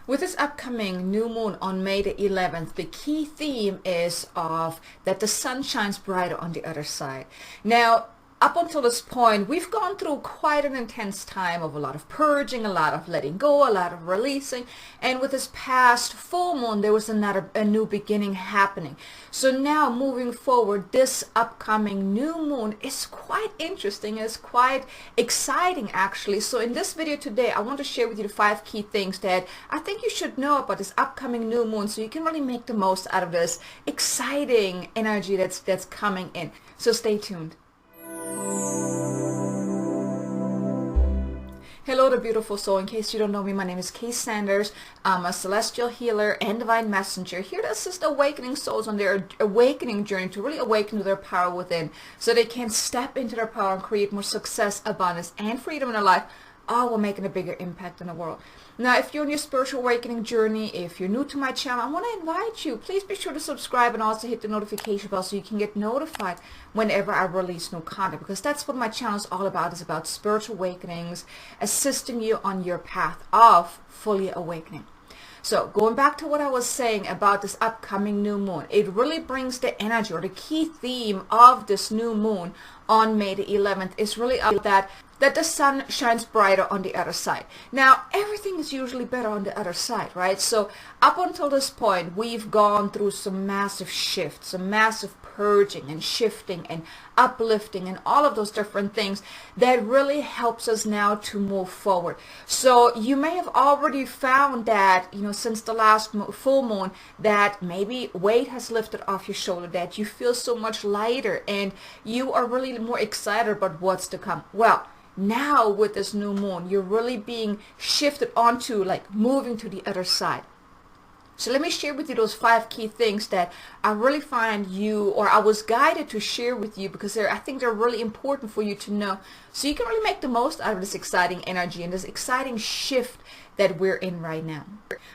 With this upcoming new moon on May the 11th, the key theme is of that the sun shines brighter on the other side. Now, up until this point, we've gone through quite an intense time of a lot of purging, a lot of letting go, a lot of releasing. And with this past full moon, there was a new beginning happening. So now moving forward, this upcoming new moon is quite interesting. It's quite exciting, actually. So in this video today, I want to share with you the 5 key things that I think you should know about this upcoming new moon so you can really make the most out of this exciting energy that's coming in. So stay tuned. Hello to beautiful soul. In case you don't know me, my name is Kay Sanders. I'm a celestial healer and divine messenger here to assist awakening souls on their awakening journey to really awaken to their power within so they can step into their power and create more success, abundance, and freedom in their life, all while making a bigger impact in the world. Now, if you're on your spiritual awakening journey, if you're new to my channel, I want to invite you, please be sure to subscribe and also hit the notification bell so you can get notified whenever I release new content, because that's what my channel is all about. It's about spiritual awakenings, assisting you on your path of fully awakening. So going back to what I was saying about this upcoming new moon, it really brings the energy, or the key theme of this new moon on May the 11th is really that the sun shines brighter on the other side. Now, everything is usually better on the other side, right? So up until this point, we've gone through some massive shifts, some massive purging and shifting and uplifting and all of those different things that really helps us now to move forward. So you may have already found that, since the last full moon, that maybe weight has lifted off your shoulder, that you feel so much lighter and you are really more excited about what's to come. Well, now with this new moon, you're really being shifted onto moving to the other side. So let me share with you those 5 key things that I really find I was guided to share with you, because I think they're really important for you to know so you can really make the most out of this exciting energy and this exciting shift that we're in right now.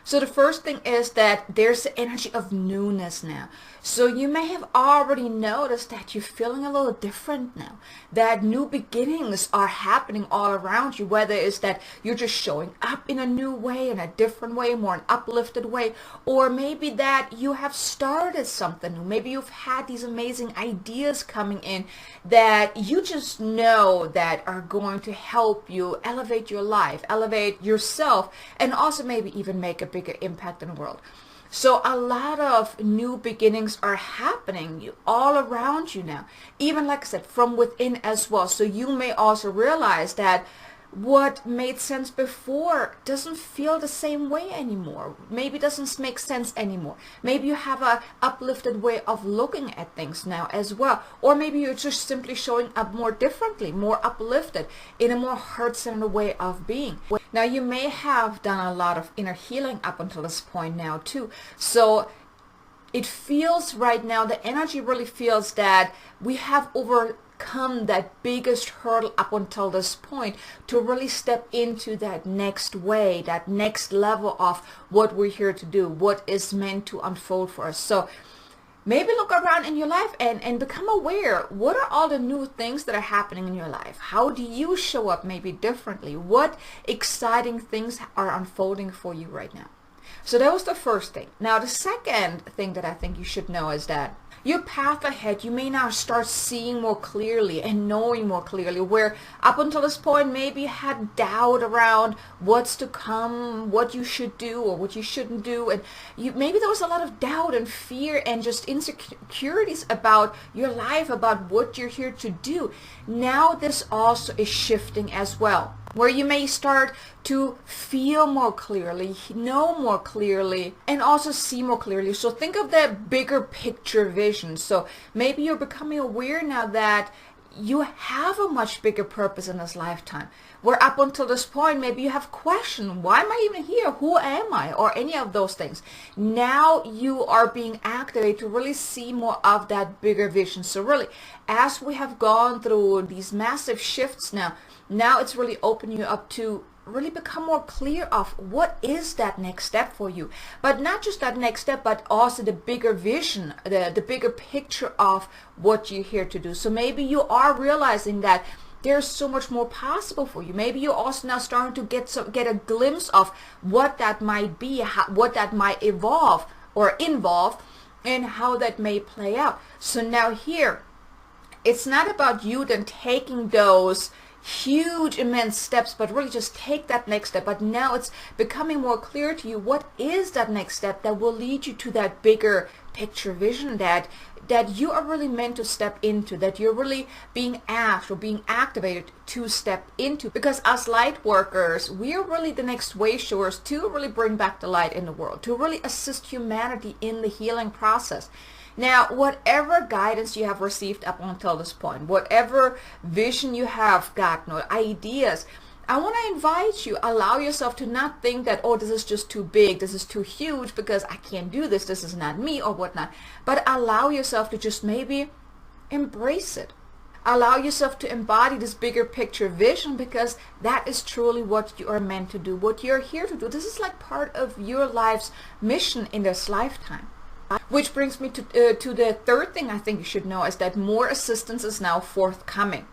So the first thing is that there's the energy of newness now. So you may have already noticed that you're feeling a little different now, that new beginnings are happening all around you, whether it's that you're just showing up in a new way, in a different way, more an uplifted way, or maybe that you have started something new. Maybe you've had these amazing ideas coming in that you just know that are going to help you elevate your life, elevate yourself, and also maybe even make a bigger impact in the world. So a lot of new beginnings are happening all around you now, even like I said, from within as well. So you may also realize that what made sense before doesn't feel the same way anymore. Maybe doesn't make sense anymore. Maybe you have a uplifted way of looking at things now as well. Or maybe you're just simply showing up more differently, more uplifted, in a more heart-centered way of being. Now, you may have done a lot of inner healing up until this point now too. So it feels right now, the energy really feels that we have overcome that biggest hurdle up until this point to really step into that next way, that next level of what we're here to do, what is meant to unfold for us. So maybe look around in your life and become aware. What are all the new things that are happening in your life? How do you show up maybe differently? What exciting things are unfolding for you right now? So that was the first thing. Now, the second thing that I think you should know is that your path ahead, you may now start seeing more clearly and knowing more clearly, where up until this point maybe you had doubt around what's to come, what you should do or what you shouldn't do, and maybe there was a lot of doubt and fear and just insecurities about your life, about what you're here to do. Now this also is shifting as well, where you may start to feel more clearly, know more clearly, and also see more clearly. So think of that bigger picture vision. So maybe you're becoming aware now that you have a much bigger purpose in this lifetime, where up until this point maybe you have questioned, why am I even here, who am I, or any of those things. Now you are being activated to really see more of that bigger vision. So really, as we have gone through these massive shifts now it's really opening you up to really become more clear of what is that next step for you. But not just that next step, but also the bigger vision, the bigger picture of what you're here to do. So maybe you are realizing that there's so much more possible for you. Maybe you're also now starting to get a glimpse of what that might be, what that might evolve or involve, and how that may play out. So now here, it's not about you then taking those huge, immense steps, but really just take that next step. But now it's becoming more clear to you, what is that next step that will lead you to that bigger picture vision that you are really meant to step into, that you're really being asked or being activated to step into. Because as light workers, we're really the next way showers to really bring back the light in the world, to really assist humanity in the healing process. Now, whatever guidance you have received up until this point, whatever vision you have gotten or ideas, I want to invite you, allow yourself to not think that, oh, this is just too big, this is too huge because I can't do this, this is not me or whatnot. But allow yourself to just maybe embrace it. Allow yourself to embody this bigger picture vision, because that is truly what you are meant to do, what you're here to do. This is like part of your life's mission in this lifetime. Which brings me to the third thing I think you should know, is that more assistance is now forthcoming.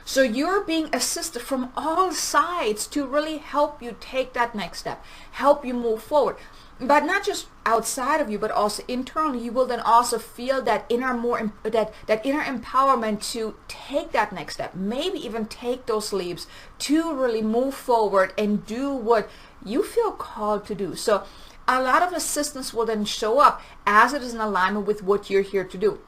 So you're being assisted from all sides to really help you take that next step, help you move forward. But not just outside of you, but also internally. You will then also feel that inner empowerment to take that next step, maybe even take those leaps to really move forward and do what you feel called to do. So a lot of assistance will then show up as it is in alignment with what you're here to do.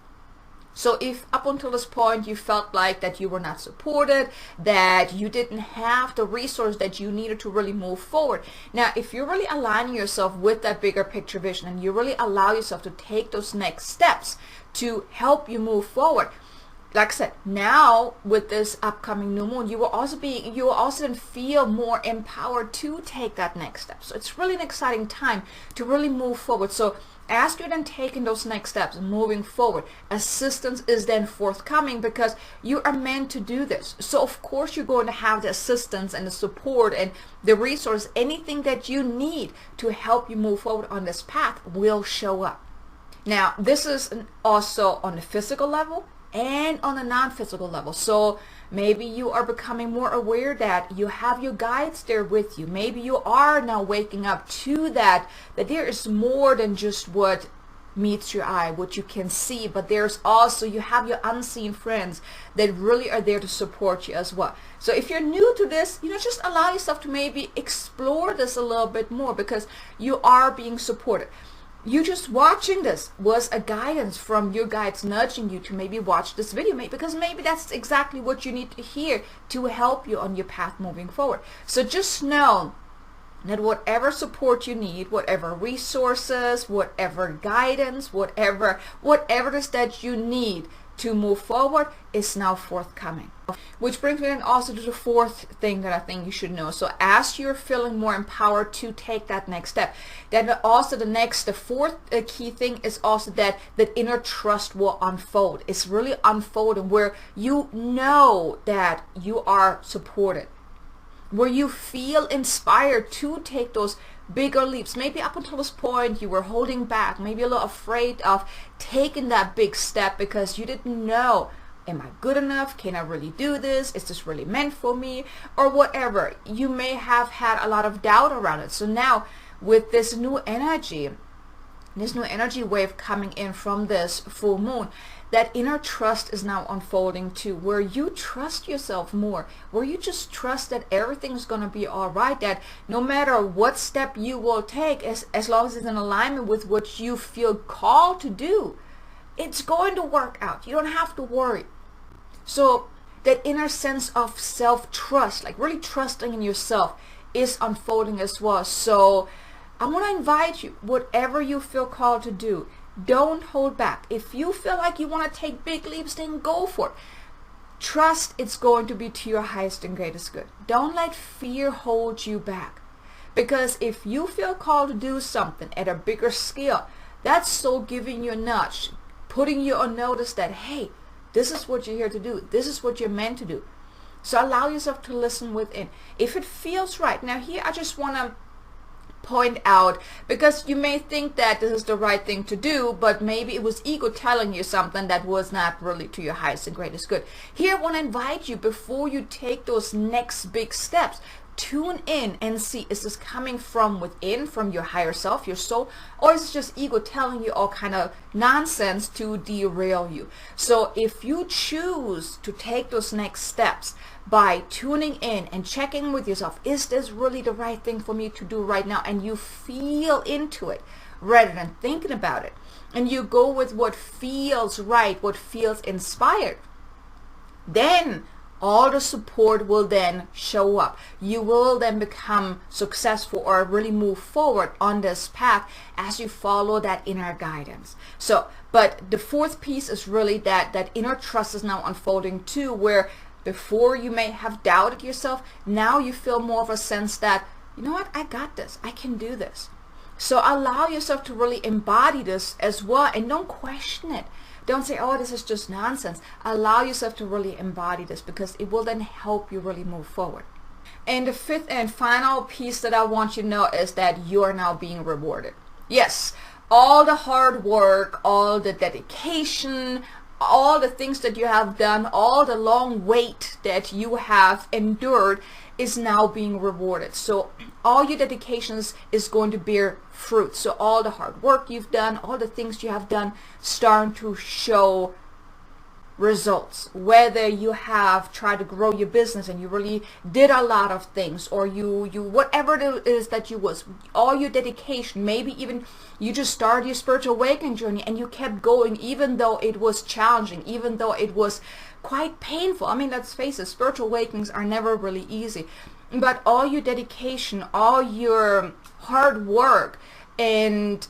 So if up until this point you felt like that you were not supported, that you didn't have the resource that you needed to really move forward, now if you're really aligning yourself with that bigger picture vision and you really allow yourself to take those next steps to help you move forward, like I said, now with this upcoming new moon, you will also then feel more empowered to take that next step. So it's really an exciting time to really move forward. So as you're then taking those next steps and moving forward, assistance is then forthcoming, because you are meant to do this. So of course you're going to have the assistance and the support and the resource, anything that you need to help you move forward on this path will show up. Now this is also on the physical level and on a non-physical level. So maybe you are becoming more aware that you have your guides there with you. Maybe you are now waking up to that there is more than just what meets your eye, what you can see, but there's also, you have your unseen friends that really are there to support you as well. So if you're new to this, just allow yourself to maybe explore this a little bit more, because you are being supported. You just watching this was a guidance from your guides nudging you to maybe watch this video, because maybe that's exactly what you need to hear to help you on your path moving forward. So just know that whatever support you need, whatever resources, whatever guidance, whatever it is that you need to move forward is now forthcoming. Which brings me then also to the fourth thing that I think you should know. So as you're feeling more empowered to take that next step, then also the fourth key thing is also that inner trust will unfold. It's really unfolding, where you know that you are supported, where you feel inspired to take those bigger leaps. Maybe up until this point you were holding back, maybe a little afraid of taking that big step because you didn't know, am I good enough? Can I really do this? Is this really meant for me? Or whatever. You may have had a lot of doubt around it. So now with this new energy wave coming in from this full moon, that inner trust is now unfolding too, where you trust yourself more, where you just trust that everything's going to be all right, that no matter what step you will take, as long as it's in alignment with what you feel called to do, it's going to work out. You don't have to worry. So that inner sense of self-trust, like really trusting in yourself, is unfolding as well. So I want to invite you, whatever you feel called to do, don't hold back. If you feel like you want to take big leaps, then go for it. Trust it's going to be to your highest and greatest good. Don't let fear hold you back. Because if you feel called to do something at a bigger scale, that's so giving you a nudge, putting you on notice that, hey, this is what you're here to do. This is what you're meant to do. So allow yourself to listen within. If it feels right. Now here I just want to point out, because you may think that this is the right thing to do, but maybe it was ego telling you something that was not really to your highest and greatest good. Here I want to invite you, before you take those next big steps, tune in and see, is this coming from within, from your higher self, your soul, or is it just ego telling you all kind of nonsense to derail you? So if you choose to take those next steps by tuning in and checking with yourself, is this really the right thing for me to do right now, and you feel into it rather than thinking about it, and you go with what feels right, what feels inspired, then all the support will then show up. You will then become successful or really move forward on this path as you follow that inner guidance. So, but the fourth piece is really that inner trust is now unfolding too, where before you may have doubted yourself, now you feel more of a sense that, you know what, I got this, I can do this. So allow yourself to really embody this as well, and don't question it. Don't say, oh, this is just nonsense. Allow yourself to really embody this, because it will then help you really move forward. And the fifth and final piece that I want you to know is that you are now being rewarded. Yes, all the hard work, all the dedication, all the things that you have done, all the long wait that you have endured is now being rewarded. So all your dedications is going to bear fruit. So all the hard work you've done, all the things you have done, starting to show results. Whether you have tried to grow your business and you really did a lot of things, or you whatever it is that you was, all your dedication, maybe even you just started your spiritual awakening journey and you kept going even though it was challenging, even though it was quite painful. I mean, let's face it, spiritual awakenings are never really easy, but all your dedication, all your hard work, and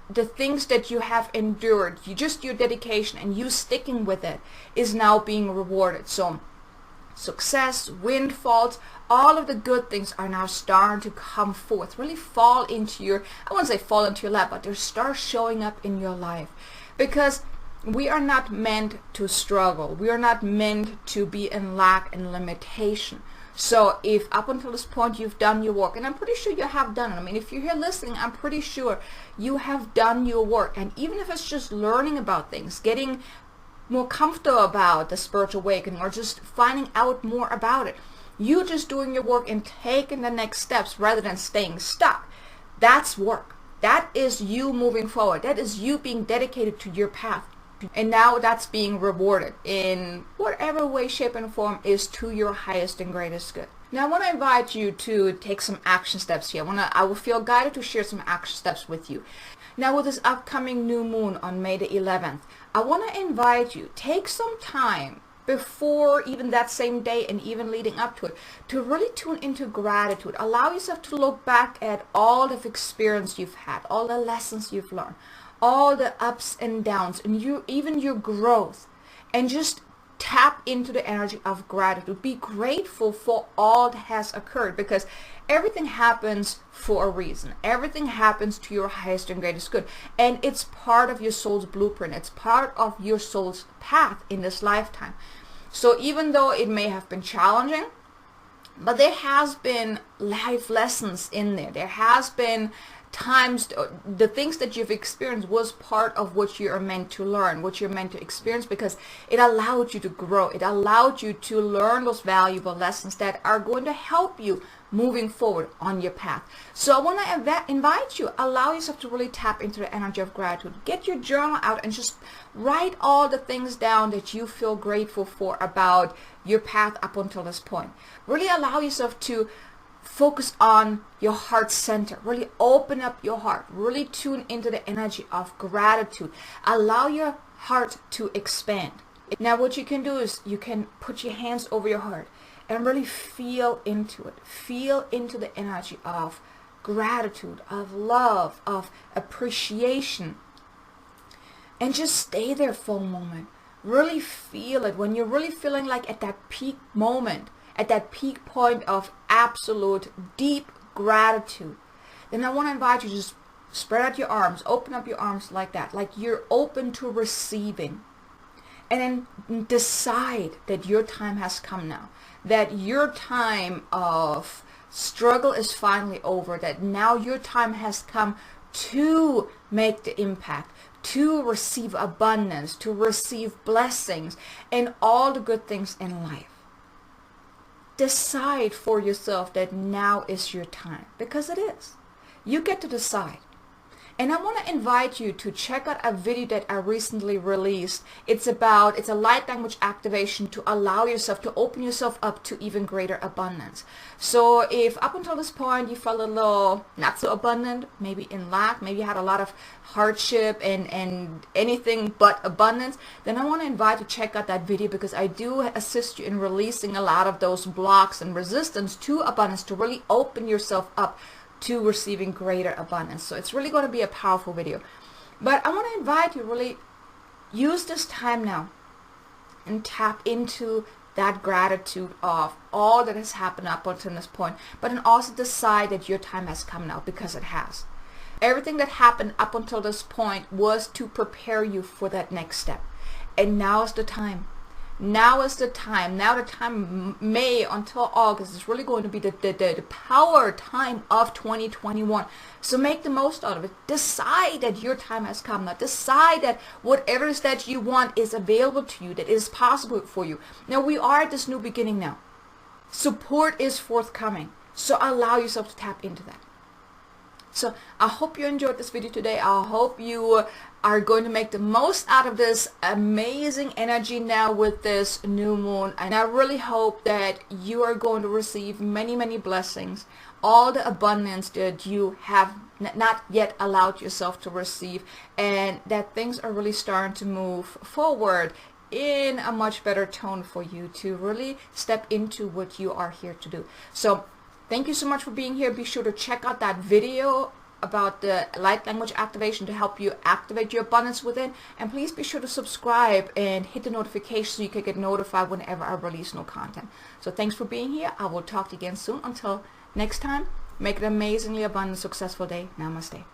the things that you have endured, your dedication and you sticking with it is now being rewarded. So success, windfalls, all of the good things are now starting to come forth, really fall into your, I wouldn't say fall into your lap, but they start showing up in your life. Because we are not meant to struggle. We are not meant to be in lack and limitation. So if up until this point you've done your work, and I'm pretty sure you have done it. I mean, if you're here listening, I'm pretty sure you have done your work. And even if it's just learning about things, getting more comfortable about the spiritual awakening, or just finding out more about it, you just doing your work and taking the next steps rather than staying stuck. That's work. That is you moving forward. That is you being dedicated to your path. And now that's being rewarded in whatever way, shape, and form is to your highest and greatest good. Now I want to invite you to take some action steps here. I will feel guided to share some action steps with you. Now with this upcoming new moon on May the 11th, I want to invite you, take some time before even that same day and even leading up to it, to really tune into gratitude. Allow yourself to look back at all the experience you've had, all the lessons you've learned, all the ups and downs, and even your growth, and just tap into the energy of gratitude. Be grateful for all that has occurred, because everything happens for a reason. Everything happens to your highest and greatest good, and it's part of your soul's blueprint. It's part of your soul's path in this lifetime. So even though it may have been challenging, but there has been life lessons in there. There has been times, the things that you've experienced was part of what you are meant to learn, what you're meant to experience, because it allowed you to grow. It allowed you to learn those valuable lessons that are going to help you moving forward on your path. So I want to invite you, allow yourself to really tap into the energy of gratitude. Get your journal out and just write all the things down that you feel grateful for about your path up until this point. Really allow yourself to focus on your heart center. Really open up your heart. Really tune into the energy of gratitude. Allow your heart to expand. Now what you can do is you can put your hands over your heart and really feel into it. Feel into the energy of gratitude, of love, of appreciation. And just stay there for a moment. Really feel it. When you're really feeling like at that peak moment, at that peak point of absolute deep gratitude, then I want to invite you to just spread out your arms, open up your arms like that, like you're open to receiving. And then decide that your time has come now, that your time of struggle is finally over, that now your time has come to make the impact, to receive abundance, to receive blessings and all the good things in life. Decide for yourself that now is your time, because it is. You get to decide. And I want to invite you to check out a video that I recently released. It's a light language activation to allow yourself to open yourself up to even greater abundance. So if up until this point you felt a little not so abundant, maybe in lack, maybe you had a lot of hardship and anything but abundance, then I want to invite you to check out that video, because I do assist you in releasing a lot of those blocks and resistance to abundance, to really open yourself up to receiving greater abundance. So it's really going to be a powerful video. But I want to invite you to really use this time now and tap into that gratitude of all that has happened up until this point, but then also decide that your time has come now, because it has. Everything that happened up until this point was to prepare you for that next step. And now is the time. Now is the time. Now the time, May until August, is really going to be the power time of 2021. So make the most out of it. Decide that your time has come now. Decide that whatever it is that you want is available to you, that is possible for you. Now we are at this new beginning now. Support is forthcoming. So allow yourself to tap into that. So I hope you enjoyed this video today. I hope you are going to make the most out of this amazing energy now with this new moon. And I really hope that you are going to receive many, many blessings, all the abundance that you have not yet allowed yourself to receive, and that things are really starting to move forward in a much better tone for you to really step into what you are here to do. So thank you so much for being here. Be sure to check out that video about the light language activation to help you activate your abundance within. And please be sure to subscribe and hit the notification so you can get notified whenever I release new content. So thanks for being here. I will talk to you again soon. Until next time, make it an amazingly abundant, successful day. Namaste.